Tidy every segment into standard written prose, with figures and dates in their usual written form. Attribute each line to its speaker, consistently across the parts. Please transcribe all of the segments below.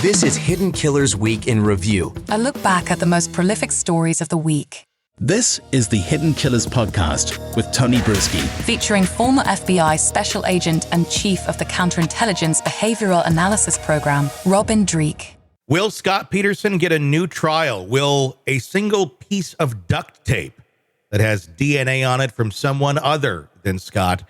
Speaker 1: This is Hidden Killers Week in Review.
Speaker 2: A look back at the most prolific stories of the week.
Speaker 3: This is the Hidden Killers podcast with Tony Brueski.
Speaker 2: Featuring former FBI Special Agent and Chief of the Counterintelligence Behavioral Analysis Program, Robin Dreeke.
Speaker 4: Will Scott Peterson get a new trial? Will a single piece of duct tape that has DNA on it from someone other than Scott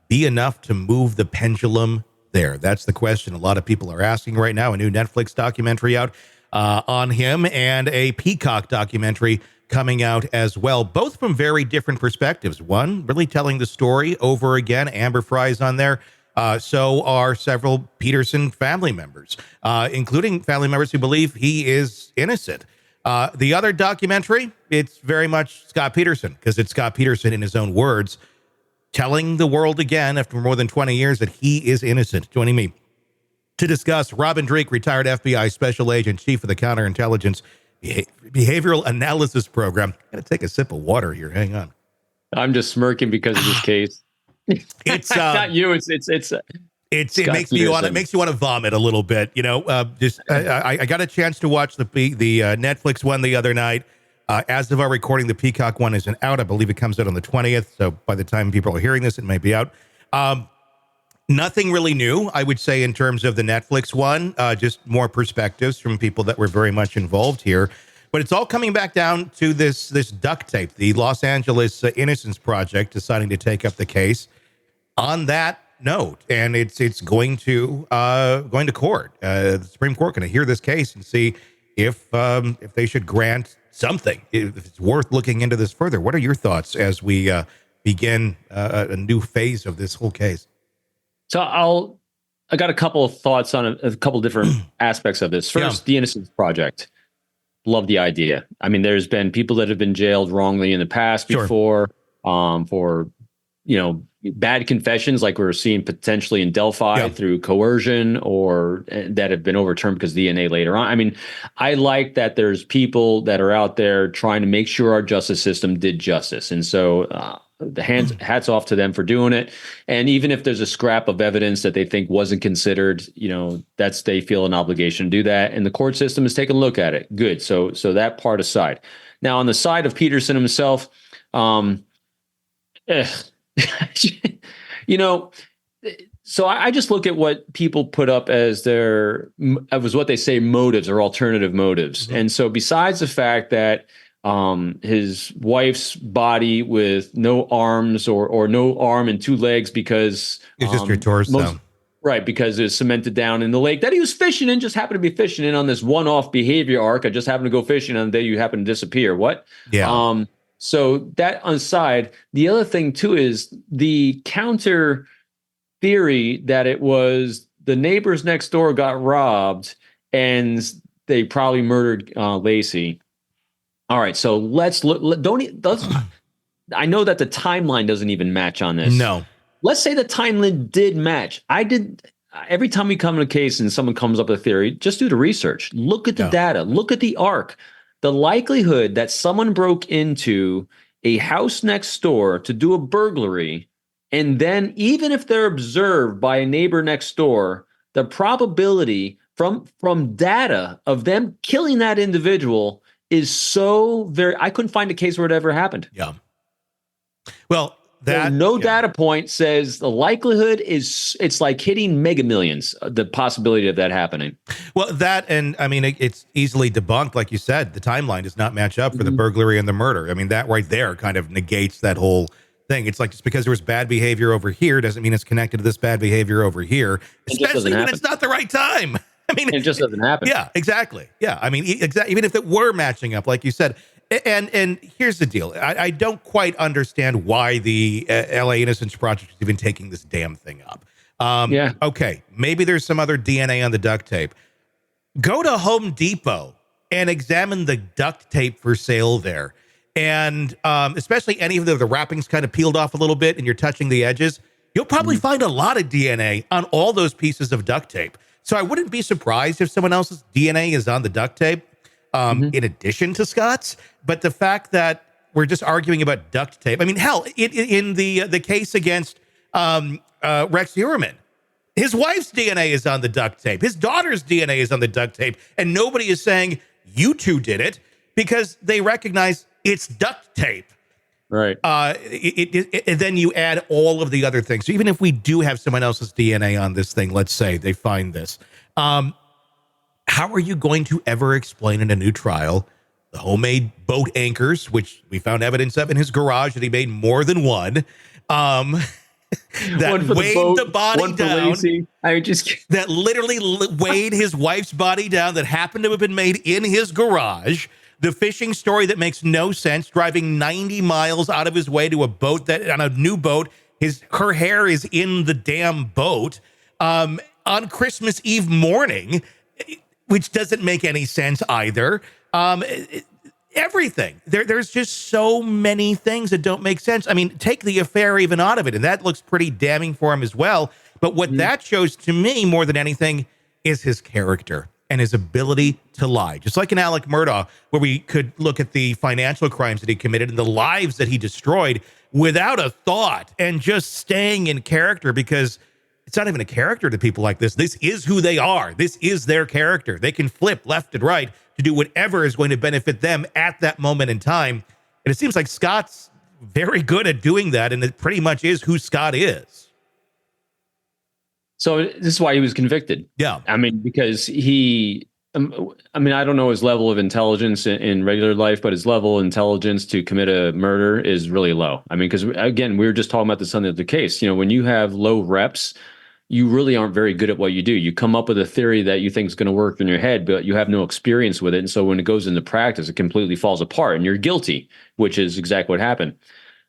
Speaker 4: be enough to move the pendulum there? That's the question a lot of people are asking right now. A new Netflix documentary out on him and a Peacock documentary coming out as well, both from very different perspectives. One, really telling the story over again. Amber Fry's on there. So are several Peterson family members, including family members who believe he is innocent. The other documentary, it's very much Scott Peterson, because it's Scott Peterson in his own words, telling the world again after more than 20 years that he is innocent. Joining me to discuss, Robin Dreeke, retired FBI Special Agent, Chief of the Counterintelligence Behavioral Analysis Program. I gotta take a sip of water here. Hang on.
Speaker 5: I'm just smirking because of this case.
Speaker 4: It's
Speaker 5: not you. It
Speaker 4: makes me want. It makes you want to vomit a little bit. You know, I got a chance to watch the Netflix one the other night. As of our recording, the Peacock one isn't out. I believe it comes out on the 20th. So by the time people are hearing this, it may be out. Nothing really new, I would say, in terms of the Netflix one, just more perspectives from people that were very much involved here. But it's all coming back down to this duct tape, the Los Angeles Innocence Project deciding to take up the case on that note. And it's going to court. The Supreme Court going to hear this case and see if they should grant something, if it's worth looking into this further. What are your thoughts as we begin a new phase of this whole case?
Speaker 5: So I got a couple of thoughts on a couple of different aspects of this. First, The Innocence Project. Love the idea. I mean, there's been people that have been jailed wrongly in the past before, for, bad confessions, like we're seeing potentially in Delphi through coercion, or that have been overturned because DNA later on. I mean, I like that there's people that are out there trying to make sure our justice system did justice. And so hats off to them for doing it. And even if there's a scrap of evidence that they think wasn't considered, they feel an obligation to do that. And the court system is taking a look at it. Good. So that part aside. Now, on the side of Peterson himself, so I just look at what people put up as what they say motives or alternative motives. Mm-hmm. And so besides the fact that his wife's body with no arms or no arm and two legs because
Speaker 4: it's just your torso.
Speaker 5: Right, because it's cemented down in the lake that he was fishing in, just happened to be fishing in on this one-off behavior arc. I just happened to go fishing on the day you happen to disappear. What?
Speaker 4: Yeah.
Speaker 5: So that aside, the other thing too is the counter theory that it was the neighbors next door got robbed and they probably murdered Lacey. All right, so let's look. I know that the timeline doesn't even match on this.
Speaker 4: No.
Speaker 5: Let's say the timeline did match. Every time we come in a case and someone comes up with a theory, just do the research. Look at the data. Look at the arc. The likelihood that someone broke into a house next door to do a burglary, and then even if they're observed by a neighbor next door, the probability from data of them killing that individual is so very. I couldn't find a case where it ever happened.
Speaker 4: Yeah. Well,
Speaker 5: data point says the likelihood it's like hitting mega millions, the possibility of that happening.
Speaker 4: Well, that, and I mean, it's easily debunked. Like you said, the timeline does not match up for the burglary and the murder. I mean, that right there kind of negates that whole thing. It's like, just because there was bad behavior over here doesn't mean it's connected to this bad behavior over here, especially when it's not the right time. I mean,
Speaker 5: it just doesn't happen.
Speaker 4: Yeah, exactly. Yeah. I mean, even if it were matching up, like you said. And here's the deal. I don't quite understand why the LA Innocence Project is even taking this damn thing up. Okay, maybe there's some other DNA on the duct tape. Go to Home Depot and examine the duct tape for sale there. And especially any of the wrappings kind of peeled off a little bit and you're touching the edges, you'll probably find a lot of DNA on all those pieces of duct tape. So I wouldn't be surprised if someone else's DNA is on the duct tape. In addition to Scott's, but the fact that we're just arguing about duct tape. I mean, hell, in the case against Rex Heuermann, His wife's DNA is on the duct tape. His daughter's DNA is on the duct tape. And nobody is saying, you two did it, because they recognize it's duct tape.
Speaker 5: Right.
Speaker 4: And then you add all of the other things. So even if we do have someone else's DNA on this thing, let's say they find this, how are you going to ever explain in a new trial the homemade boat anchors, which we found evidence of in his garage that he made more than one, that weighed the body down, that literally weighed his wife's body down, that happened to have been made in his garage, the fishing story that makes no sense, driving 90 miles out of his way to a boat that on a new boat, her hair is in the damn boat, on Christmas Eve morning, which doesn't make any sense either. Everything. There's just so many things that don't make sense. I mean, take the affair even out of it, and that looks pretty damning for him as well. But what that shows to me more than anything is his character and his ability to lie. Just like in Alec Murdaugh, where we could look at the financial crimes that he committed and the lives that he destroyed without a thought and just staying in character, because it's not even a character to people like this. This is who they are. This is their character. They can flip left and right to do whatever is going to benefit them at that moment in time. And it seems like Scott's very good at doing that, and it pretty much is who Scott is.
Speaker 5: So this is why he was convicted.
Speaker 4: Yeah.
Speaker 5: I mean, because I don't know his level of intelligence in regular life, but his level of intelligence to commit a murder is really low. I mean, because again, we were just talking about this on the case. You know, when you have low reps, you really aren't very good at what you do. You come up with a theory that you think is going to work in your head, but you have no experience with it. And so when it goes into practice, it completely falls apart and you're guilty, which is exactly what happened.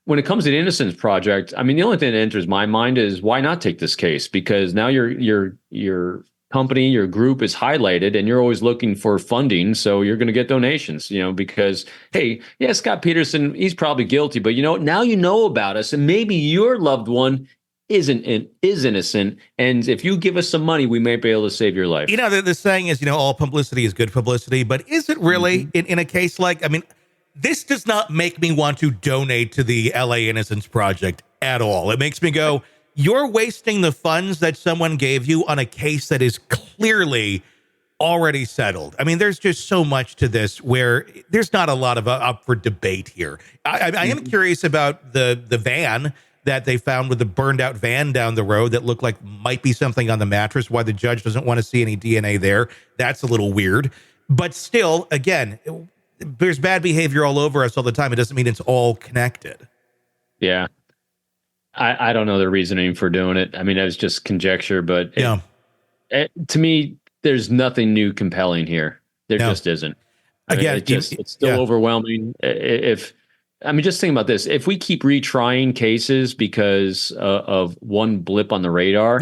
Speaker 5: When it comes to the Innocence Project, I mean, the only thing that enters my mind is why not take this case? Because now your company, your group is highlighted and you're always looking for funding. So you're going to get donations, because, hey, yeah, Scott Peterson, he's probably guilty, but now you know about us and maybe your loved one is innocent. And if you give us some money, we may be able to save your life.
Speaker 4: The saying is, all publicity is good publicity, but is it really in a case like, this does not make me want to donate to the LA Innocence Project at all. It makes me go, you're wasting the funds that someone gave you on a case that is clearly already settled. I mean, there's just so much to this where there's not a lot of up for debate here. I am curious about the van that they found with the burned out van down the road that looked like might be something on the mattress, why the judge doesn't want to see any DNA there. That's a little weird. But still, again, there's bad behavior all over us all the time. It doesn't mean it's all connected.
Speaker 5: Yeah. I don't know the reasoning for doing it. I mean, that was just conjecture, but to me, there's nothing new compelling here. There just isn't. It's still overwhelming. Just think about this. If we keep retrying cases because of one blip on the radar,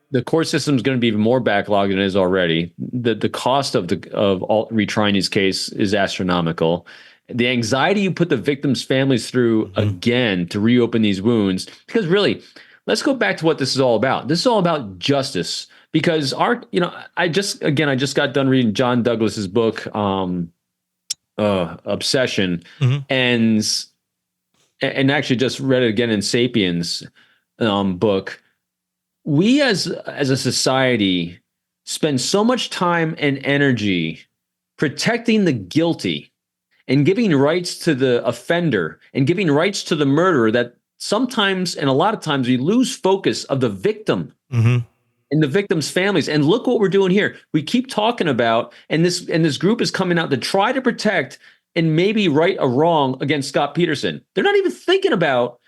Speaker 5: the court system is going to be even more backlogged than it is already. The cost of retrying these cases is astronomical. The anxiety you put the victims' families through again to reopen these wounds, because really, let's go back to what this is all about. This is all about justice, because I just got done reading John Douglas's book, Obsession, and actually just read it again in Sapiens book. We as a society spend so much time and energy protecting the guilty and giving rights to the offender and giving rights to the murderer that sometimes, and a lot of times, we lose focus of the victim and the victim's families. And look what we're doing here. We keep talking about, and this group is coming out to try to protect and maybe right a wrong against Scott Peterson. They're not even thinking about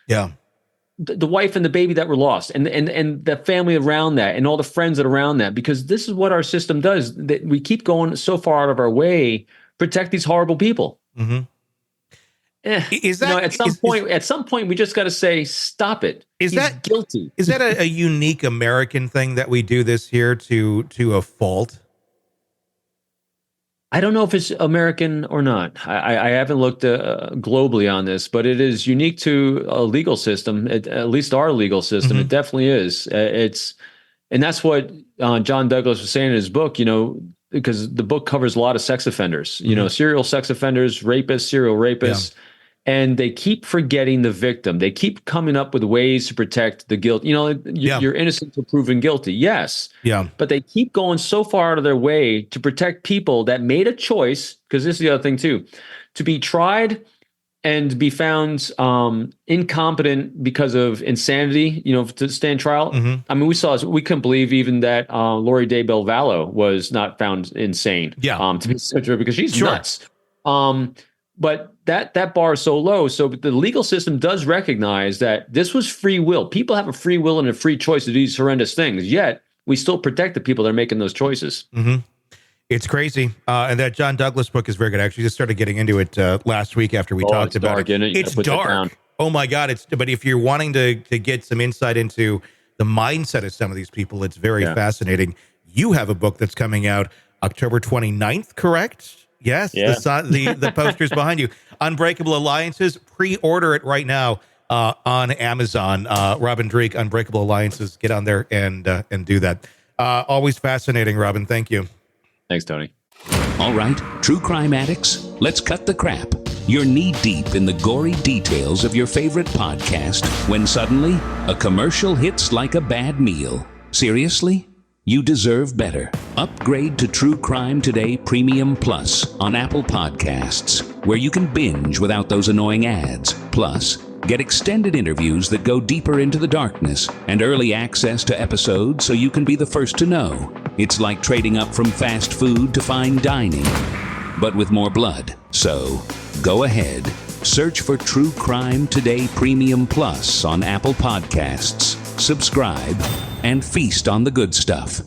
Speaker 5: the wife and the baby that were lost and the family around that and all the friends that are around that, because this is what our system does. That we keep going so far out of our way, protect these horrible people.
Speaker 4: Is that
Speaker 5: at some point we just got to say, stop it. He's guilty?
Speaker 4: Is that a unique American thing that we do this here to a fault?
Speaker 5: I don't know if it's American or not. I haven't looked globally on this, but it is unique to a legal system, at least our legal system. It definitely is. And that's what John Douglas was saying in his book, because the book covers a lot of sex offenders, serial sex offenders, rapists, serial rapists. and they keep forgetting the victim. They keep coming up with ways to protect the guilt. You're innocent until proven guilty. Yes.
Speaker 4: Yeah.
Speaker 5: But they keep going so far out of their way to protect people that made a choice, because this is the other thing too, to be tried and be found incompetent because of insanity, to stand trial.
Speaker 4: Mm-hmm.
Speaker 5: I mean, we couldn't believe even that Lori Day Belvallo was not found insane. To be such because she's nuts. But that bar is so low. So the legal system does recognize that this was free will. People have a free will and a free choice to do these horrendous things. Yet we still protect the people that are making those choices.
Speaker 4: Mm-hmm. It's crazy. And that John Douglas book is very good. I actually just started getting into it last week after we talked about
Speaker 5: dark,
Speaker 4: it.
Speaker 5: Isn't it?
Speaker 4: It's dark. Oh my God. But if you're wanting to get some insight into the mindset of some of these people, it's very fascinating. You have a book that's coming out October 29th, correct? Yes, the posters behind you. Unbreakable Alliances. Pre-order it right now on Amazon. Robin Dreek, Unbreakable Alliances. Get on there and do that. Always fascinating, Robin. Thank you.
Speaker 5: Thanks, Tony.
Speaker 6: All right, true crime addicts, let's cut the crap. You're knee-deep in the gory details of your favorite podcast when suddenly a commercial hits like a bad meal. Seriously? You deserve better. Upgrade to True Crime Today Premium Plus on Apple Podcasts, where you can binge without those annoying ads. Plus, get extended interviews that go deeper into the darkness and early access to episodes so you can be the first to know. It's like trading up from fast food to fine dining, but with more blood. So, go ahead. Search for True Crime Today Premium Plus on Apple Podcasts. Subscribe and feast on the good stuff.